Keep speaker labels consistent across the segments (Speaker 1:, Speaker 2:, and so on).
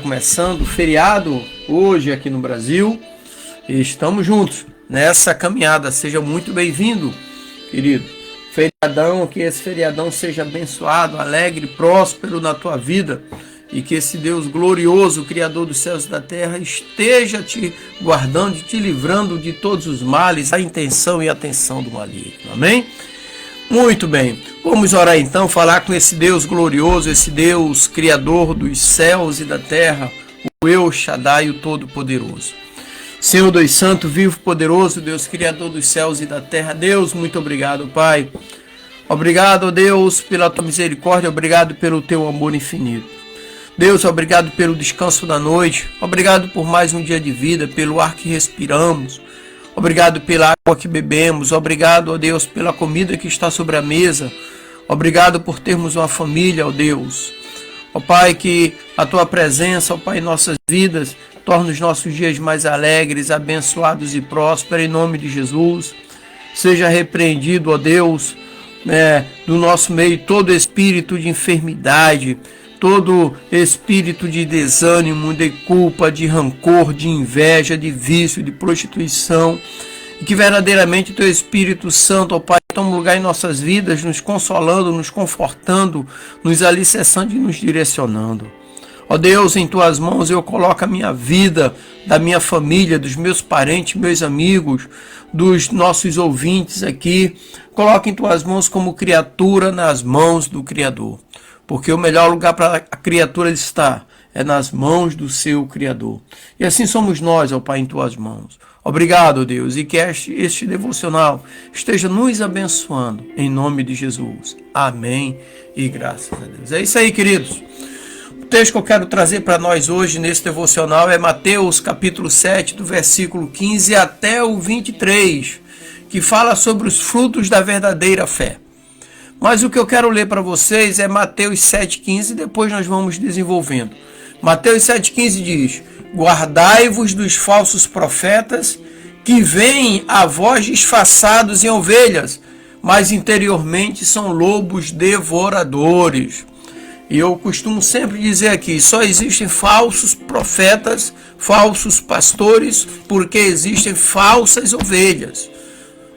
Speaker 1: começando o feriado hoje aqui no Brasil e estamos juntos nessa caminhada. Seja muito bem-vindo, querido. Feriadão, que esse feriadão seja abençoado, alegre, próspero na tua vida e que esse Deus glorioso, Criador dos céus e da terra, esteja te guardando e te livrando de todos os males, a intenção e a atenção do maligno. Amém? Muito bem, vamos orar então, falar com esse Deus glorioso, esse Deus Criador dos céus e da terra, o El Shaddai, o Todo-Poderoso. Senhor Deus Santo, vivo, poderoso, Deus Criador dos céus e da terra, Deus, muito obrigado, Pai. Obrigado, Deus, pela tua misericórdia, obrigado pelo teu amor infinito. Deus, obrigado pelo descanso da noite, obrigado por mais um dia de vida, pelo ar que respiramos. Obrigado pela água que bebemos, obrigado, ó Deus, pela comida que está sobre a mesa, obrigado por termos uma família, ó Deus. Ó Pai, que a Tua presença, ó Pai, em nossas vidas, torne os nossos dias mais alegres, abençoados e prósperos, em nome de Jesus. Seja repreendido, ó Deus, do nosso meio todo espírito de enfermidade, todo espírito de desânimo, de culpa, de rancor, de inveja, de vício, de prostituição, e que verdadeiramente o Teu Espírito Santo, ó Pai, tome lugar em nossas vidas, nos consolando, nos confortando, nos alicerçando e nos direcionando. Ó Deus, em Tuas mãos eu coloco a minha vida, da minha família, dos meus parentes, meus amigos, dos nossos ouvintes aqui. Coloco em Tuas mãos como criatura nas mãos do Criador. Porque o melhor lugar para a criatura estar é nas mãos do seu Criador. E assim somos nós, ó Pai, em Tuas mãos. Obrigado, Deus, e que este devocional esteja nos abençoando, em nome de Jesus. Amém e graças a Deus. É isso aí, queridos. O texto que eu quero trazer para nós hoje nesse devocional é Mateus capítulo 7, do versículo 15 até o 23, que fala sobre os frutos da verdadeira fé. Mas o que eu quero ler para vocês é Mateus 7,15 e depois nós vamos desenvolvendo. Mateus 7,15 diz: guardai-vos dos falsos profetas que vêm a vós disfarçados em ovelhas, mas interiormente são lobos devoradores. E eu costumo sempre dizer aqui, só existem falsos profetas, falsos pastores, porque existem falsas ovelhas.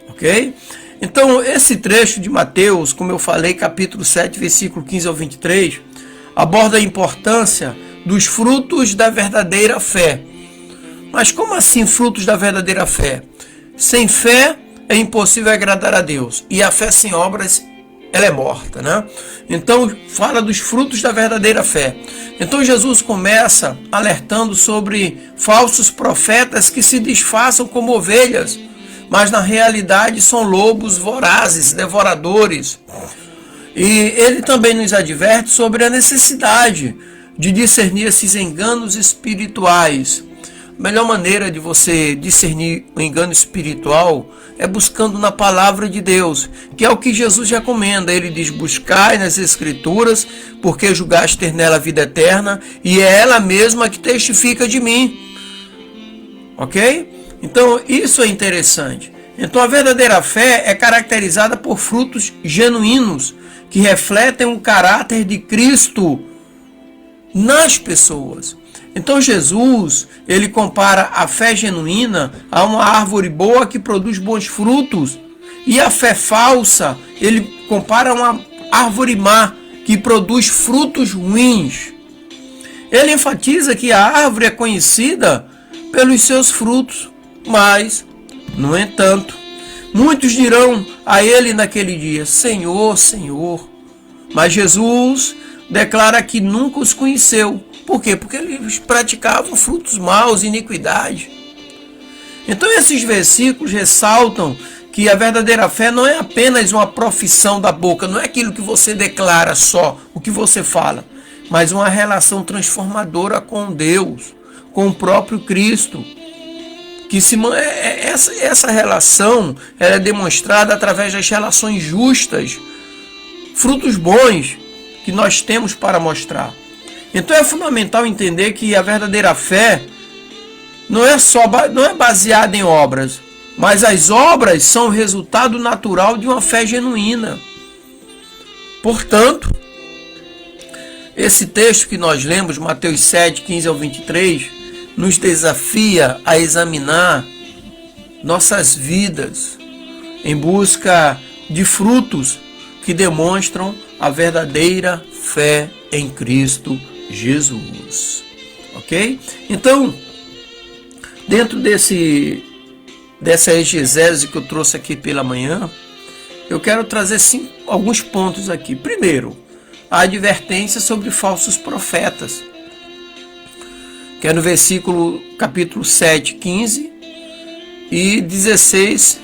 Speaker 1: Ok? Então, esse trecho de Mateus, como eu falei, capítulo 7, versículo 15 ao 23, aborda a importância dos frutos da verdadeira fé. Mas como assim frutos da verdadeira fé? Sem fé é impossível agradar a Deus. E a fé sem obras, ela é morta, né? Então, fala dos frutos da verdadeira fé. Então, Jesus começa alertando sobre falsos profetas que se disfarçam como ovelhas, mas na realidade são lobos vorazes, devoradores. E ele também nos adverte sobre a necessidade de discernir esses enganos espirituais. A melhor maneira de você discernir o engano espiritual é buscando na palavra de Deus, que é o que Jesus recomenda. Ele diz: buscai nas escrituras, porque julgaste ter nela a vida eterna, e é ela mesma que testifica de mim. Ok? Então, isso é interessante. Então, a verdadeira fé é caracterizada por frutos genuínos que refletem o caráter de Cristo nas pessoas. Então, Jesus, ele compara a fé genuína a uma árvore boa que produz bons frutos. E a fé falsa, ele compara a uma árvore má que produz frutos ruins. Ele enfatiza que a árvore é conhecida pelos seus frutos. Mas, no entanto, muitos dirão a ele naquele dia: Senhor, Senhor. Mas Jesus declara que nunca os conheceu. Por quê? Porque eles praticavam frutos maus, iniquidade. Então esses versículos ressaltam que a verdadeira fé não é apenas uma profissão da boca, não é aquilo que você declara só, o que você fala, mas uma relação transformadora com Deus, com o próprio Cristo. Que essa relação ela é demonstrada através das relações justas, frutos bons que nós temos para mostrar. Então é fundamental entender que a verdadeira fé não é baseada em obras, mas as obras são o resultado natural de uma fé genuína. Portanto, Esse texto que nós lemos, Mateus 7, 15 ao 23, nos desafia a examinar nossas vidas em busca de frutos que demonstram a verdadeira fé em Cristo Jesus. Ok? Então, dentro dessa exegese que eu trouxe aqui pela manhã, eu quero trazer alguns pontos aqui. Primeiro, a advertência sobre falsos profetas, que é no capítulo 7, 15 e 16,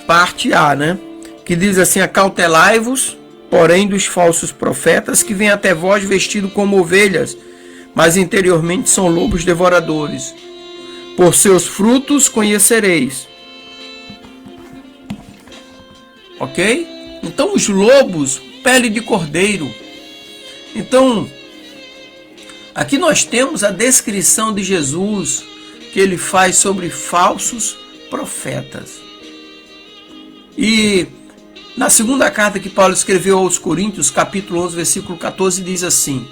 Speaker 1: parte A, né? Que diz assim: acautelai-vos, porém, dos falsos profetas, que vêm até vós vestidos como ovelhas, mas interiormente são lobos devoradores. Por seus frutos conhecereis. Ok? Então, os lobos, pele de cordeiro. Então, aqui nós temos a descrição de Jesus que ele faz sobre falsos profetas. E na segunda carta que Paulo escreveu aos Coríntios, capítulo 11, versículo 14, diz assim: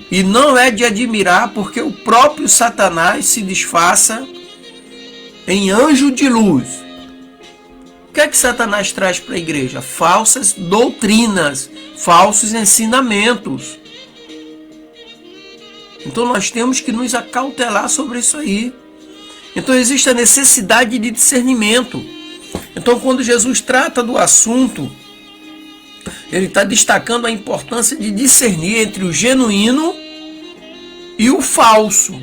Speaker 1: e não é de admirar, porque o próprio Satanás se disfarça em anjo de luz. O que é que Satanás traz para a igreja? Falsas doutrinas, falsos ensinamentos. Então nós temos que nos acautelar sobre isso aí. Então existe a necessidade de discernimento. Então quando Jesus trata do assunto, ele está destacando a importância de discernir entre o genuíno e o falso.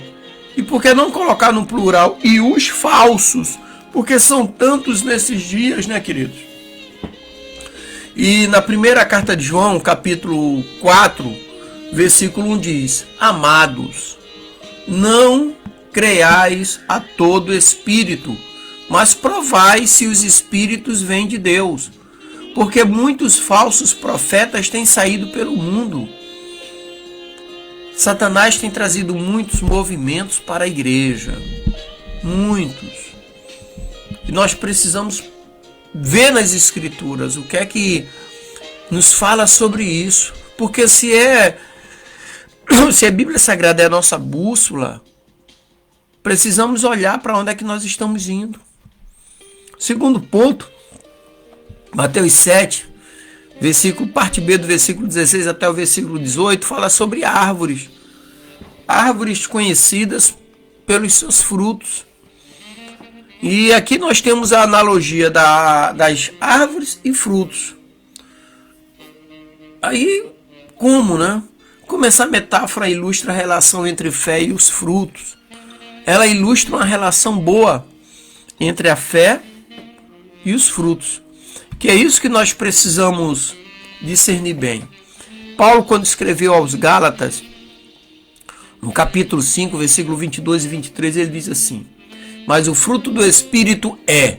Speaker 1: E por que não colocar no plural e os falsos? Porque são tantos nesses dias, né, queridos? E na primeira carta de João, capítulo 4, versículo 1 diz: amados, não creais a todo espírito, mas provai se os espíritos vêm de Deus, porque muitos falsos profetas têm saído pelo mundo. Satanás tem trazido muitos movimentos para a igreja, muitos. E nós precisamos ver nas escrituras o que é que nos fala sobre isso, porque se a Bíblia Sagrada é a nossa bússola, precisamos olhar para onde é que nós estamos indo. Segundo ponto, Mateus 7, parte B do versículo 16 até o versículo 18, fala sobre árvores. Árvores conhecidas pelos seus frutos. E aqui nós temos a analogia das árvores e frutos. Aí, como, né? Como essa metáfora ilustra a relação entre fé e os frutos. Ela ilustra uma relação boa entre a fé e os frutos. Que é isso que nós precisamos discernir bem. Paulo, quando escreveu aos Gálatas, no capítulo 5, versículo 22 e 23, ele diz assim: mas o fruto do Espírito é,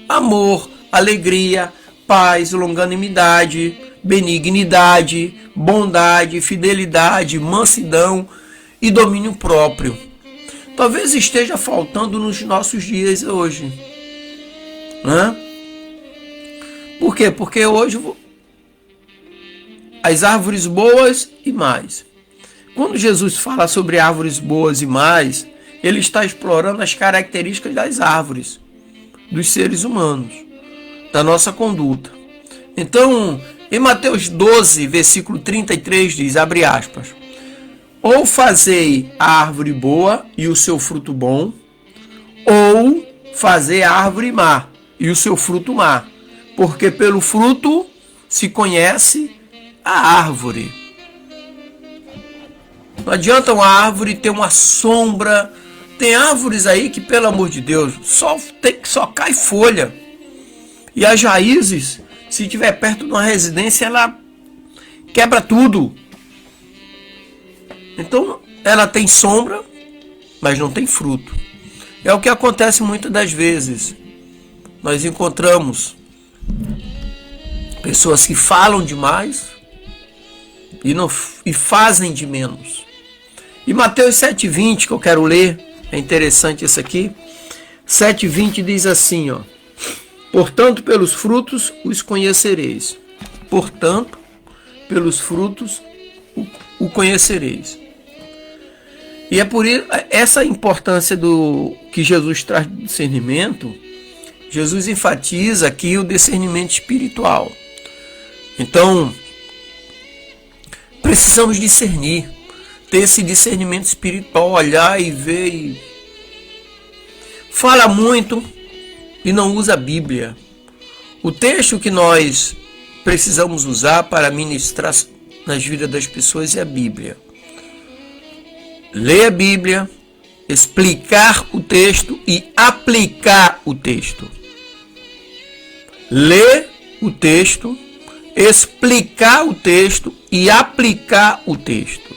Speaker 1: amor, alegria, paz, longanimidade, benignidade, bondade, fidelidade, mansidão e domínio próprio. Talvez esteja faltando nos nossos dias hoje. Né? Por quê? Porque hoje as árvores boas e mais. Quando Jesus fala sobre árvores boas e mais, ele está explorando as características das árvores, dos seres humanos, da nossa conduta. Então, em Mateus 12, versículo 33 diz, abre aspas, ou fazei a árvore boa e o seu fruto bom, ou fazei a árvore má e o seu fruto má, porque pelo fruto se conhece a árvore. Não adianta uma árvore ter uma sombra. Tem árvores aí que, pelo amor de Deus, só cai folha. E as raízes, se estiver perto de uma residência, ela quebra tudo. Então, ela tem sombra, mas não tem fruto. É o que acontece muitas das vezes. Nós encontramos pessoas que falam demais e fazem de menos. E Mateus 7,20, que eu quero ler, é interessante isso aqui. 7,20 diz assim, ó: Portanto, pelos frutos os conhecereis. Portanto, pelos frutos o conhecereis. E é por isso, essa importância do que Jesus traz de discernimento. Jesus enfatiza aqui o discernimento espiritual. Então, precisamos discernir, ter esse discernimento espiritual, olhar e ver. Fala muito e não usa a Bíblia. O texto que nós precisamos usar para ministrar nas vidas das pessoas é a Bíblia. Ler a Bíblia, explicar o texto e aplicar o texto. Ler o texto, explicar o texto e aplicar o texto.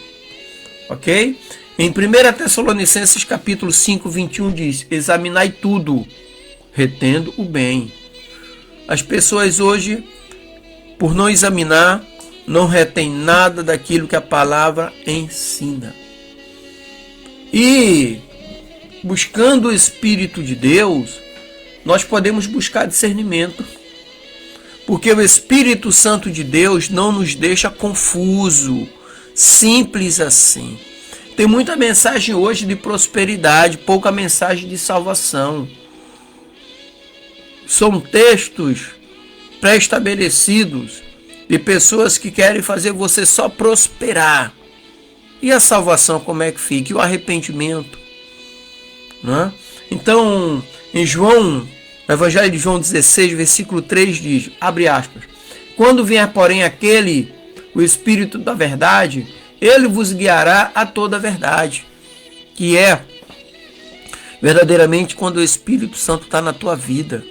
Speaker 1: Ok? Em 1 Tessalonicenses capítulo 5, 21 diz: examinai tudo, retendo o bem. As pessoas hoje, por não examinar, não retém nada daquilo que a palavra ensina. E buscando o Espírito de Deus, nós podemos buscar discernimento. Porque o Espírito Santo de Deus não nos deixa confuso, simples assim. Tem muita mensagem hoje de prosperidade, pouca mensagem de salvação. São textos pré-estabelecidos de pessoas que querem fazer você só prosperar. E a salvação como é que fica? E o arrependimento? Não é? Então, em João, no Evangelho de João 16, versículo 3 diz, abre aspas, quando vier, porém, aquele, o Espírito da verdade, ele vos guiará a toda a verdade, que é verdadeiramente quando o Espírito Santo está na tua vida.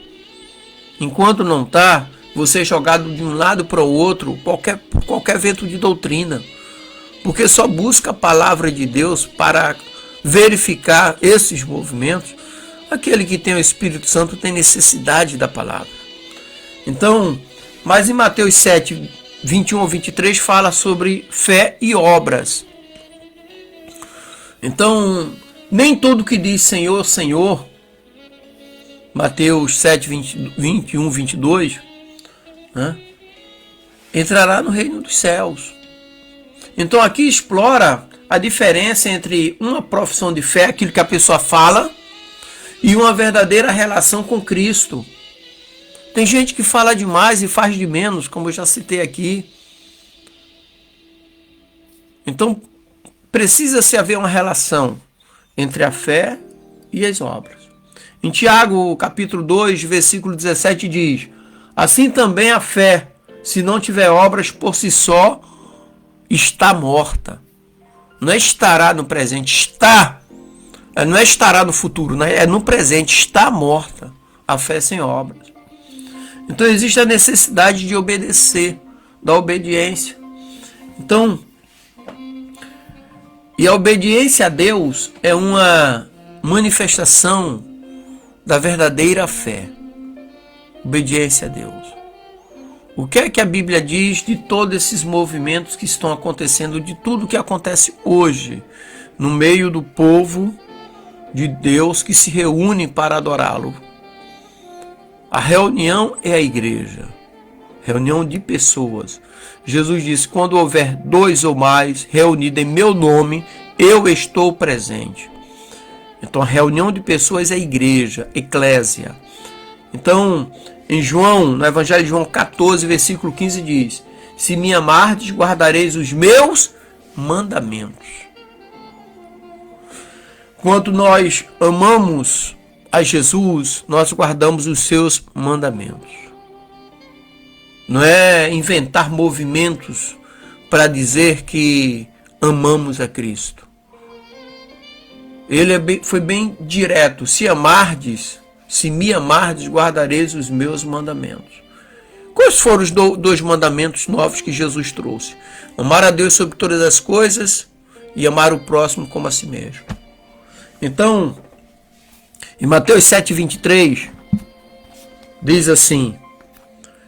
Speaker 1: Enquanto não está, você é jogado de um lado para o outro, qualquer vento de doutrina, porque só busca a palavra de Deus para verificar esses movimentos. Aquele que tem o Espírito Santo tem necessidade da palavra. Então, mas em Mateus 7, 21 ou 23 fala sobre fé e obras. Então, nem tudo que diz Senhor, Senhor, Mateus 7, 21, 22, né, entrará no reino dos céus. Então aqui explora a diferença entre uma profissão de fé, aquilo que a pessoa fala, e uma verdadeira relação com Cristo. Tem gente que fala demais e faz de menos, como eu já citei aqui. Então, precisa-se haver uma relação entre a fé e as obras. Em Tiago, capítulo 2, versículo 17 diz, assim também a fé, se não tiver obras por si só, está morta. Não é estará no presente, está. Não é estará no futuro, né? É no presente, está morta a fé sem obras. Então existe a necessidade de obedecer, da obediência. Então, e a obediência a Deus é uma manifestação da verdadeira fé. Obediência a Deus. O que é que a Bíblia diz de todos esses movimentos que estão acontecendo, de tudo que acontece hoje no meio do povo de Deus que se reúne para adorá-lo? A reunião é a igreja, reunião de pessoas. Jesus disse, quando houver 2 ou mais reunidos em meu nome, eu estou presente. Então a reunião de pessoas é a igreja, eclésia. Então, em João, no Evangelho de João 14, versículo 15 diz, se me amardes, guardareis os meus mandamentos. Quando nós amamos a Jesus, nós guardamos os seus mandamentos. Não é inventar movimentos para dizer que amamos a Cristo. Ele foi bem direto. Se me amardes, guardareis os meus mandamentos. Quais foram os 2 mandamentos novos que Jesus trouxe? Amar a Deus sobre todas as coisas e amar o próximo como a si mesmo. Então, em Mateus 7, 23, diz assim,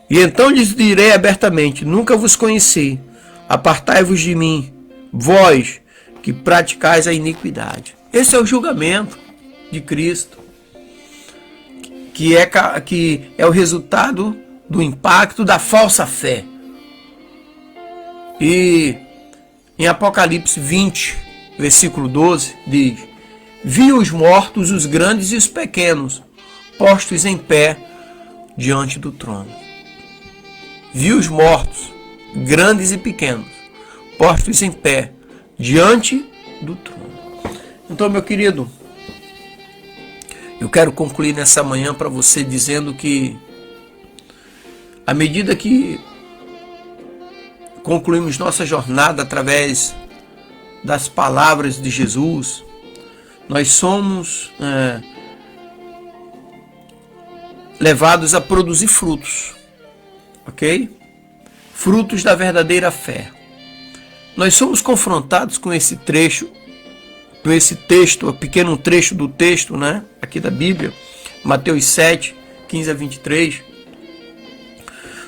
Speaker 1: e então lhes direi abertamente, nunca vos conheci, apartai-vos de mim, vós que praticais a iniquidade. Esse é o julgamento de Cristo. que é o resultado do impacto da falsa fé. E em Apocalipse 20, versículo 12, diz: vi os mortos, os grandes e os pequenos, postos em pé diante do trono. Vi os mortos, grandes e pequenos, postos em pé diante do trono. Então, meu querido, eu quero concluir nessa manhã para você dizendo que, à medida que concluímos nossa jornada através das palavras de Jesus, nós somos levados a produzir frutos, ok? Frutos da verdadeira fé. Nós somos confrontados com esse trecho, com esse texto, um pequeno trecho do texto, né, aqui da Bíblia, Mateus 7, 15 a 23.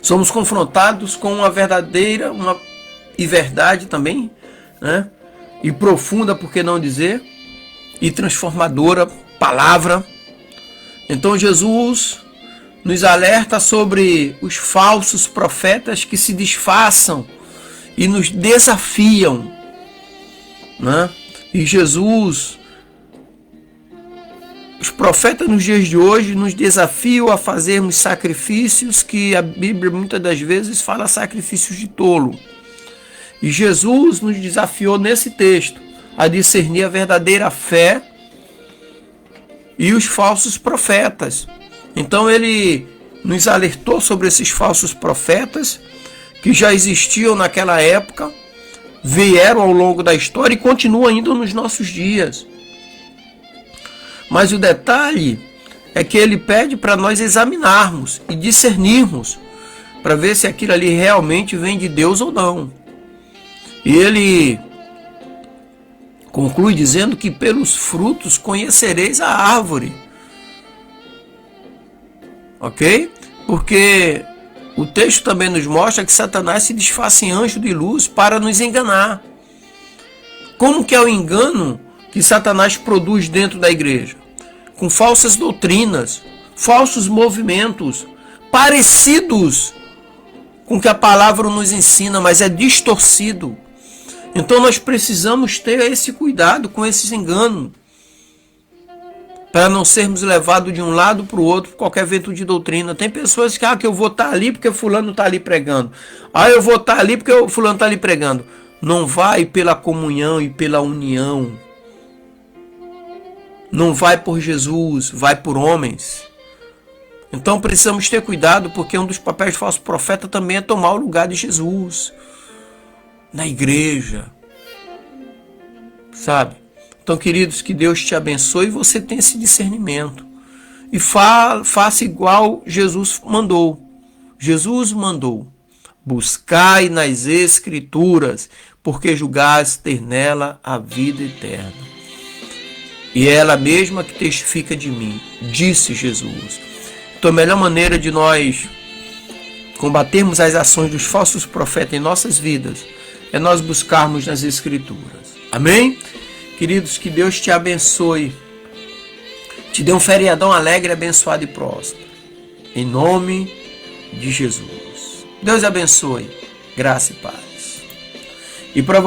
Speaker 1: Somos confrontados com uma verdadeira e verdade também, né, e profunda, por que não dizer, e transformadora palavra. Então Jesus nos alerta sobre os falsos profetas que se disfarçam e nos desafiam, né? E Jesus, os profetas nos dias de hoje nos desafiam a fazermos sacrifícios que a Bíblia muitas das vezes fala sacrifícios de tolo. E Jesus nos desafiou nesse texto a discernir a verdadeira fé e os falsos profetas. Então ele nos alertou sobre esses falsos profetas que já existiam naquela época, vieram ao longo da história e continuam ainda nos nossos dias. Mas o detalhe é que ele pede para nós examinarmos e discernirmos para ver se aquilo ali realmente vem de Deus ou não. E ele conclui dizendo que pelos frutos conhecereis a árvore. Ok? Porque o texto também nos mostra que Satanás se disfarça em anjo de luz para nos enganar. Como que é o engano que Satanás produz dentro da igreja? Com falsas doutrinas, falsos movimentos, parecidos com o que a palavra nos ensina, mas é distorcido. Então nós precisamos ter esse cuidado com esses enganos, para não sermos levados de um lado para o outro por qualquer vento de doutrina. Tem pessoas que eu vou estar ali porque fulano está ali pregando. Eu vou estar ali porque o fulano está ali pregando. Não vai pela comunhão e pela união. Não vai por Jesus, vai por homens. Então precisamos ter cuidado, porque um dos papéis do falso profeta também é tomar o lugar de Jesus na igreja. Sabe? Então, queridos, que Deus te abençoe e você tenha esse discernimento. E faça igual Jesus mandou. Jesus mandou: buscai nas Escrituras, porque julgais ter nela a vida eterna. E é ela mesma que testifica de mim, disse Jesus. Então, a melhor maneira de nós combatermos as ações dos falsos profetas em nossas vidas é nós buscarmos nas Escrituras. Amém? Queridos, que Deus te abençoe. Te dê um feriadão alegre, abençoado e próspero. Em nome de Jesus. Deus abençoe. Graça e paz. E para